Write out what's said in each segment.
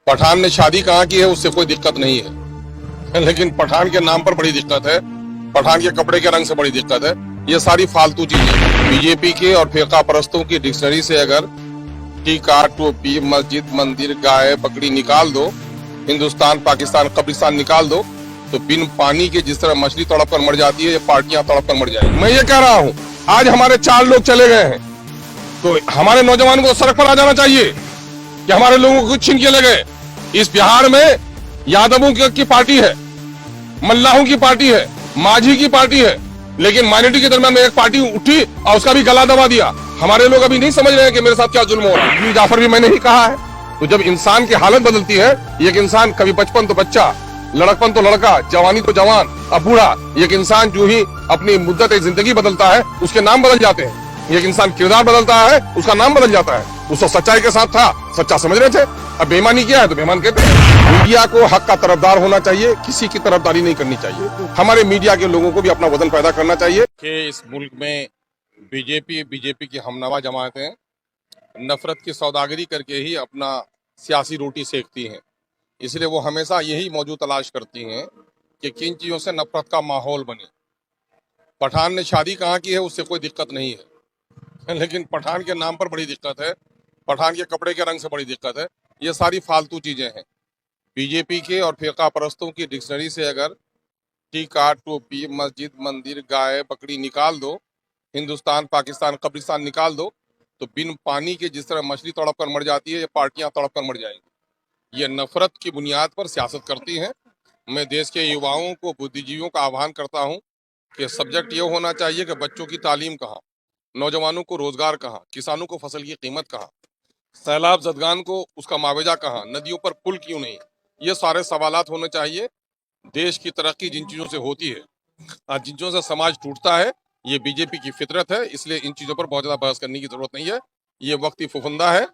पठान ने शादी कहाँ की है उससे कोई दिक्कत नहीं है, लेकिन पठान के नाम पर बड़ी दिक्कत है, पठान के कपड़े के रंग से बड़ी दिक्कत है। ये सारी फालतू चीजें बीजेपी के और फिरका परस्तों की डिक्शनरी से अगर टीका, टोपी, मस्जिद, मंदिर, गाय, बकरी निकाल दो, हिंदुस्तान, पाकिस्तान, कब्रिस्तान निकाल दो, तो बिन पानी के जिस तरह मछली तड़प कर मर जाती है, ये पार्टियां तड़प कर मर जाएंगी। मैं ये कह रहा हूँ, आज हमारे 4 लोग चले गए हैं, तो हमारे नौजवानों को सड़क पर आ जाना चाहिए कि हमारे लोगों को छीन के ले गए। इस बिहार में यादवों की पार्टी है, मल्लाहों की पार्टी है, माझी की पार्टी है, लेकिन माइनॉरिटी के दरमियान में एक पार्टी उठी और उसका भी गला दबा दिया। हमारे लोग अभी नहीं समझ रहे हैं कि मेरे साथ क्या जुल्म हो रहा है। जाफर भी मैंने ही कहा है। तो जब इंसान की हालत बदलती है, एक इंसान कभी बचपन तो बच्चा, लड़कपन तो लड़का, जवानी तो जवान, अब बूढ़ा, एक इंसान जो ही अपनी मुद्दत जिंदगी बदलता है उसके नाम बदल जाते हैं। एक इंसान किरदार बदलता है उसका नाम बदल जाता है। उसको सच्चाई के साथ था, सच्चा समझ रहे थे, अब बेईमानी किया है तो बेईमान कहते हैं। मीडिया को हक का तरफदार होना चाहिए, किसी की तरफदारी नहीं करनी चाहिए। हमारे मीडिया के लोगों को भी अपना वजन पैदा करना चाहिए कि इस मुल्क में बीजेपी की हमनवा जमातें नफरत की सौदागरी करके ही अपना सियासी रोटी सेकती हैं। इसलिए वो हमेशा यही मौजू तलाश करती हैं कि किन चीज़ों से नफरत का माहौल बने। पठान ने शादी कहाँ की है उससे कोई दिक्कत नहीं है, लेकिन पठान के नाम पर बड़ी दिक्कत है, पठान के कपड़े के रंग से बड़ी दिक्कत है। ये सारी फालतू चीजें हैं। बीजेपी के और फिरका परस्तों की डिक्शनरी से अगर टीका, टोपी, मस्जिद, मंदिर, गाय, बकरी निकाल दो, हिंदुस्तान, पाकिस्तान, कब्रिस्तान निकाल दो, तो बिन पानी के जिस तरह मछली तड़प कर मर जाती है, ये पार्टियां तड़प कर मर जाएंगी। ये नफरत की बुनियाद पर सियासत करती हैं। मैं देश के युवाओं को, बुद्धिजीवियों का आह्वान करता हूँ कि सब्जेक्ट ये होना चाहिए कि बच्चों की तालीम कहाँ, नौजवानों को रोजगार कहाँ, किसानों को फसल की कीमत कहाँ, सैलाब जदगान को उसका मुआवजा कहाँ, नदियों पर पुल क्यों नहीं। ये सारे सवालात होने चाहिए। देश की तरक्की जिन चीजों से होती है, आज जिन चीजों से समाज टूटता है, ये बीजेपी की फितरत है। इसलिए इन चीजों पर बहुत ज्यादा बहस करने की जरूरत नहीं है। ये वक्त ही फुफंदा है,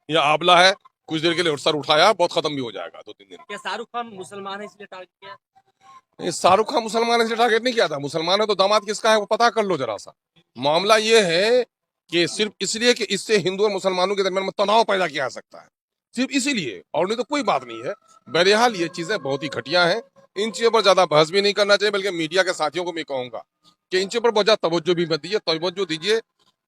या आबला है, कुछ देर के लिए सर उठाया, बहुत खत्म भी हो जाएगा 2-3 दिन। क्या शाहरुख खान मुसलमान है इसलिए टारगेट किया? शाहरुख खान मुसलमान है इसलिए टारगेट नहीं किया था। मुसलमान है तो दामाद किसका है वो पता कर लो जरा सा। मामला ये है कि सिर्फ इसलिए कि इससे हिंदू और मुसलमानों के दरमियान में तनाव पैदा किया जा सकता है, सिर्फ इसीलिए, और नहीं तो कोई बात नहीं है। बहरहाल ये चीजें बहुत ही घटिया हैं। इन चीजों पर ज्यादा बहस भी नहीं करना चाहिए, बल्कि मीडिया के साथियों को मैं कहूंगा कि इन चीजों पर बहुत ज्यादा तवज्जो भी मत दीजिए, तवज्जो दीजिए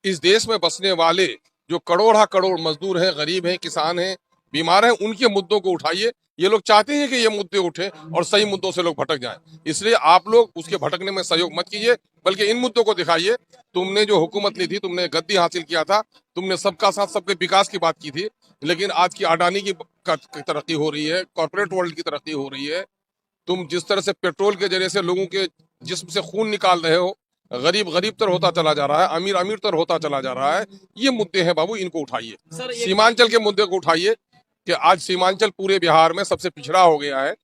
इस देश में बसने वाले जो करोड़ करोड़ मजदूर हैं, गरीब हैं, किसान हैं, बीमार हैं, उनके मुद्दों को उठाइए। ये लोग चाहते हैं कि ये मुद्दे उठे और सही मुद्दों से लोग भटक जाएं। इसलिए आप लोग उसके भटकने में सहयोग मत कीजिए, बल्कि इन मुद्दों को दिखाइए। तुमने जो हुकूमत ली थी, तुमने गद्दी हासिल किया था, तुमने सबका साथ सबके विकास की बात की थी, लेकिन आज की अडानी की तरक्की हो रही है, कॉर्पोरेट वर्ल्ड की तरक्की हो रही है। तुम जिस तरह से पेट्रोल के जरिए से लोगों के जिस्म से खून निकाल रहे हो, गरीब गरीब तर होता चला जा रहा है, अमीर अमीर तर होता चला जा रहा है। ये मुद्दे हैं बाबू, इनको उठाइए। सीमांचल के मुद्दे को उठाइए कि आज सीमांचल पूरे बिहार में सबसे पिछड़ा हो गया है।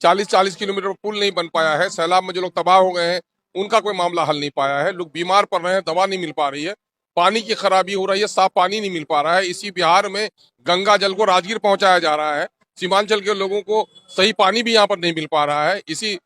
40-40 किलोमीटर पुल नहीं बन पाया है। सैलाब में जो लोग तबाह हो गए हैं उनका कोई मामला हल नहीं पाया है। लोग बीमार पड़ रहे हैं, दवा नहीं मिल पा रही है, पानी की खराबी हो रही है, साफ पानी नहीं मिल पा रहा है। इसी बिहार में गंगा जल को राजगीर पहुंचाया जा रहा है। सीमांचल के लोगों को सही पानी भी यहाँ पर नहीं मिल पा रहा है। इसी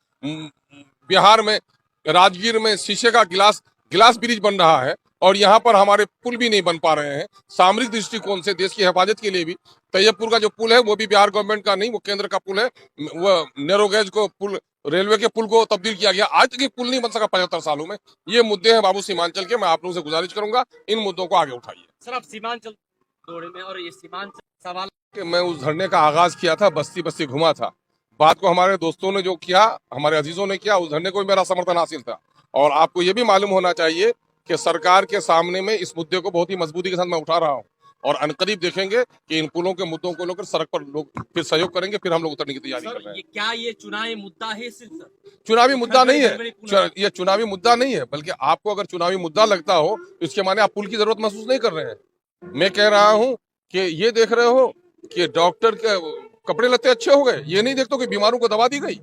बिहार में राजगीर में शीशे का गिलास ब्रिज बन रहा है और यहाँ पर हमारे पुल भी नहीं बन पा रहे हैं। सामरिक दृष्टिकोण से देश की हिफाजत के लिए भी तैयबपुर का जो पुल है वो भी बिहार गवर्नमेंट का नहीं, वो केंद्र का पुल है। वो नैरो गेज को पुल, रेलवे के पुल को तब्दील किया गया। आज तक ये पुल नहीं बन सका 75 सालों में। ये मुद्दे हैं बाबू सीमांचल के। मैं आप लोगों से गुजारिश करूंगा, इन मुद्दों को आगे उठाइए। सर आप सीमांचल दौरे में, और ये सीमांचल सवाल कि मैं उस धरने का आगाज किया था, बस्ती बस्ती घुमा था। बात को हमारे दोस्तों ने जो किया, हमारे अजीजों ने किया, उस धरने को भी मेरा समर्थन हासिल था। और आपको ये भी मालूम होना चाहिए कि सरकार के सामने में इस मुद्दे को बहुत ही मजबूती के साथ मैं उठा रहा हूँ, और अनकरीब देखेंगे कि इन पुलों के मुद्दों को लेकर सड़क पर लोग फिर सहयोग करेंगे, फिर हम लोग उतरने की तैयारी कर रहे हैं। क्या ये चुनावी मुद्दा है? सिर्फ चुनावी मुद्दा नहीं है, ये चुनावी मुद्दा नहीं है, बल्कि आपको अगर चुनावी मुद्दा लगता हो तो इसके माने आप पुल की जरूरत महसूस नहीं कर रहे हैं। मैं कह रहा हूँ कि ये देख रहे हो कि डॉक्टर के कपड़े लत्ते अच्छे हो गए, ये नहीं देखते हो कि बीमारों को दवा दी गई।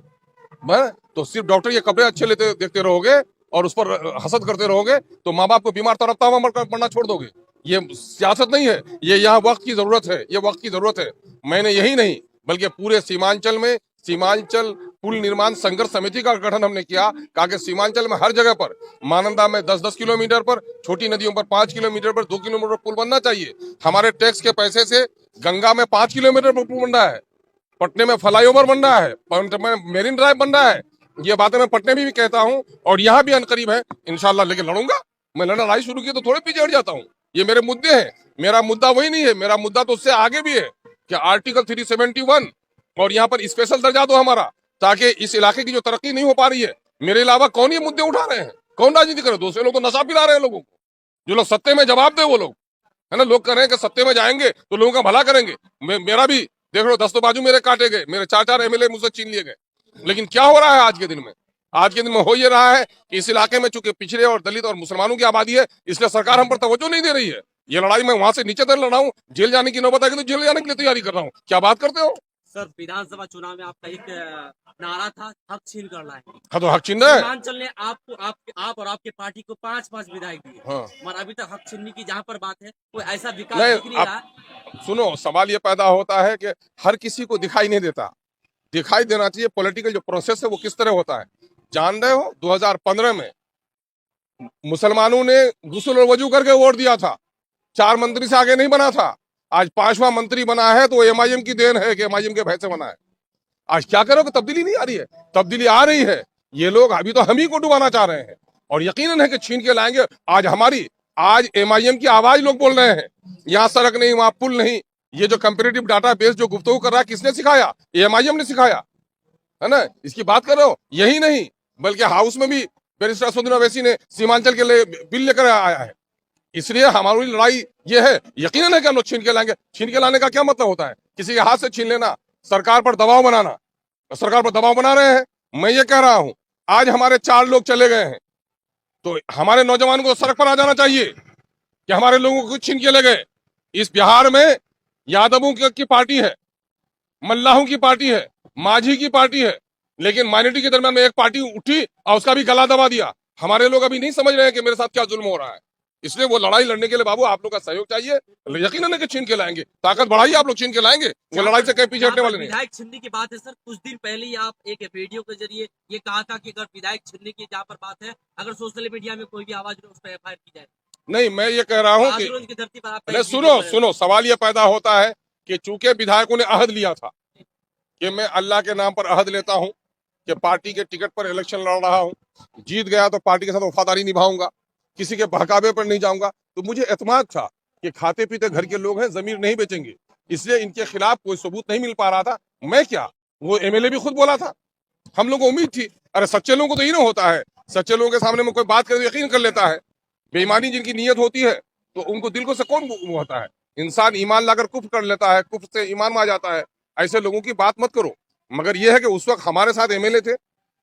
तो सिर्फ डॉक्टर के कपड़े अच्छे लेते देखते रहोगे और उस पर हसद करते रहोगे तो माँ बाप को बीमार तड़पता हुआ मरना छोड़ दोगे। ये सियासत नहीं है, ये यहाँ वक्त की जरूरत है, ये वक्त की जरूरत है। मैंने यही नहीं बल्कि पूरे सीमांचल में सीमांचल पुल निर्माण संघर्ष समिति का गठन हमने किया, कहा कि सीमांचल में हर जगह पर, मानंदा में 10-10 किलोमीटर पर, छोटी नदियों पर 5 किलोमीटर पर, 2 किलोमीटर पुल बनना चाहिए। हमारे टैक्स के पैसे से गंगा में 5 किलोमीटर पर पुल बन रहा है। पटने में फ्लाईओवर बन रहा है, पटने में मेरिन ड्राइव बन रहा है। ये बातें मैं पटने में भी कहता हूँ और यहाँ भी अनकरीब है इंशाल्लाह, लेकिन लड़ूंगा। मैं लड़ाई शुरू की तो थोड़े पीछे हट जाता हूँ। ये मेरे मुद्दे हैं। मेरा मुद्दा वही नहीं है, मेरा मुद्दा तो उससे आगे भी है कि आर्टिकल 371 और यहाँ पर स्पेशल दर्जा दो हमारा, ताकि इस इलाके की जो तरक्की नहीं हो पा रही है, मेरे अलावा कौन ये मुद्दे उठा रहे हैं, कौन राजनीति करे? दूसरे लोग तो नशा पिला रहे हैं लोगों को। जो लोग सत्ते में जवाब दे वो लोग, है ना, लोग कह रहे हैं कि सत्ते में जाएंगे तो लोगों का भला करेंगे। मेरा भी देख लो, 10 तो बाजू मेरे काटे गए, मेरे 4 एमएलए मुझसे छीन लिए गए। लेकिन क्या हो रहा है आज के दिन में? आज के दिन में हो ये रहा है कि इस इलाके में चूंकि पिछड़े और दलित और मुसलमानों की आबादी है, इसलिए सरकार हम पर तवज्जो नहीं दे रही है। ये लड़ाई मैं वहां से नीचे तक लड़ रहा हूँ, जेल जाने की नौबत आएगी तो जेल जाने के लिए तैयारी कर रहा हूँ। क्या बात करते हो सर, विधानसभा चुनाव में आपका एक नारा था, हक छीन कर लाए। हाँ, तो हक छीन रहे हैं। सीमांचल ने आपको आप और आपके पार्टी को 5-5 विधायक दिए, हाँ। मगर अभी तक हक छीनने की जहाँ पर बात है, कोई ऐसा विकास नहीं, दिख नहीं रहा। सुनो, सवाल ये पैदा होता है कि हर किसी को दिखाई नहीं देता। दिखाई देना चाहिए पॉलिटिकल जो प्रोसेस है वो किस तरह होता है। जान रहे हो 2015 में मुसलमानों ने गुस्ल और वजू करके वोट दिया था, 4 मंत्री से आगे नहीं बना था। आज 5वां मंत्री बना है तो एमआईएम की देन है कि एमआईएम के भय से बना है। आज क्या करोगे? तब्दीली नहीं आ रही है, तब्दीली आ रही है। ये लोग अभी तो हम ही को डुबाना चाह रहे हैं और यकीनन है कि छीन के लाएंगे। आज एमआईएम की आवाज लोग बोल रहे हैं, यहाँ सड़क नहीं, वहां पुल नहीं। ये जो कंपेरेटिव डाटा बेस जो गुफ्तगू कर रहा है, किसने सिखाया? एमआईएम ने सिखाया, है ना। इसकी बात कर रहे हो। यही नहीं बल्कि हाउस में भी बैरिस्टर असदुद्दीन ओवैसी ने सीमांचल के लिए बिल लेकर आया है। इसलिए हमारी लड़ाई ये है, यकीनन है कि हम लोग छीन के लाएंगे। छीन के लाने का क्या मतलब होता है? किसी के हाथ से छीन लेना, सरकार पर दबाव बनाना। सरकार पर दबाव बना रहे हैं। मैं ये कह रहा हूं, आज हमारे 4 लोग चले गए हैं तो हमारे नौजवानों को सड़क पर आ जाना चाहिए कि हमारे लोगों को छीन के ले गए। इस बिहार में यादवों की पार्टी है, मल्लाहों की पार्टी है, माझी की पार्टी है, लेकिन माइनॉरिटी के दरमियान में एक पार्टी उठी और उसका भी गला दबा दिया। हमारे लोग अभी नहीं समझ रहे हैं कि मेरे साथ क्या जुल्म हो रहा है। इसलिए वो लड़ाई लड़ने के लिए बाबू आप लोग का सहयोग चाहिए। यकीनन है कि छीन के लाएंगे, ताकत बढ़ाइए, आप लोग छीन के लाएंगे। वो लड़ाई से कहीं पीछे हटने वाले नहीं। विधायक छीनने की बात है सर, कुछ दिन पहले ही आप एक वीडियो के जरिए ये कहा था कि अगर विधायक छीनने की जहाँ पर बात है, अगर सोशल मीडिया में कोई भी आवाज उस पर एफआईआर की जाए। नहीं, मैं ये कह रहा हूँ कि धरती पर आप सुनो, सवाल ये पैदा होता है कि चूंकि विधायकों ने अहद लिया था कि मैं अल्लाह के नाम पर अहद लेता हूँ कि पार्टी के टिकट पर इलेक्शन लड़ रहा हूँ, जीत गया तो पार्टी के साथ वफादारी निभाऊंगा, किसी के बहकावे पर नहीं जाऊंगा। तो मुझे एतमाद था कि खाते पीते घर के लोग हैं, जमीर नहीं बेचेंगे, इसलिए इनके खिलाफ कोई सबूत नहीं मिल पा रहा था। मैं क्या, वो एमएलए भी खुद बोला था, हम लोगों को उम्मीद थी। अरे सच्चे लोगों को तो ये ना होता है, सच्चे लोगों के सामने में कोई बात करे तो यकीन कर लेता है। बेईमानी जिनकी नीयत होती है तो उनको दिल को से कौन होता है। इंसान ईमान लाकर कुफ्र कर लेता है, कुफ्र से ईमान में आ जाता है। ऐसे लोगों की बात मत करो। मगर यह है कि उस वक्त हमारे साथ एमएलए थे,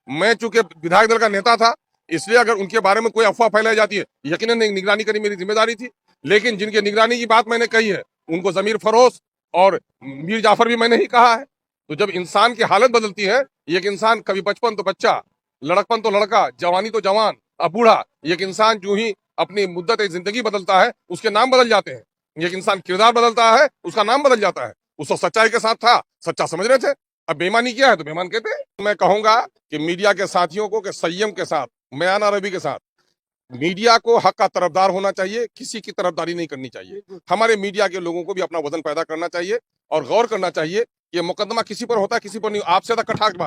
मैं चूंकि विधायक दल का नेता था, इसलिए अगर उनके बारे में कोई अफवाह फैलाई जाती है, यकीनन निगरानी करनी मेरी जिम्मेदारी थी। लेकिन जिनकी निगरानी की बात मैंने कही है उनको जमीर फरोश और मीर जाफर भी मैंने ही कहा है। तो जब इंसान की हालत बदलती है, एक इंसान कभी बचपन तो बच्चा, लड़कपन तो लड़का, जवानी तो जवान, अब बूढ़ा, एक इंसान जो ही अपनी मुद्दत जिंदगी बदलता है उसके नाम बदल जाते हैं। एक इंसान किरदार बदलता है उसका नाम बदल जाता है। उस सच्चाई के साथ था, सच्चा समझ रहे थे, अब बेईमानी किया है तो बेईमान कहते हैं। मैं कहूंगा कि मीडिया के साथियों को कि संयम के साथ, मयाना रवि के साथ, मीडिया को हक का तरफदार होना चाहिए, किसी की तरफदारी नहीं करनी चाहिए। हमारे मीडिया के लोगों को भी अपना वजन पैदा करना चाहिए और गौर करना चाहिए कि मुकदमा किसी पर होता है, किसी पर नहीं। आपसे तक कठाक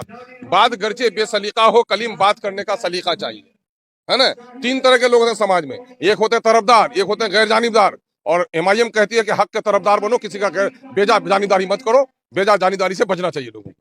बात गर्चे बेसलीका हो, कलीम बात करने का सलीका चाहिए, है ना। 3 तरह के लोग हैं समाज में, एक होते हैं तरफदार, एक होते हैं गैर जानिबदार। और एमआईएम कहती है कि हक के तरफदार बनो, किसी का बेजा जानिबदारी मत करो, बेजा जानिबदारी से बचना चाहिए लोगों को।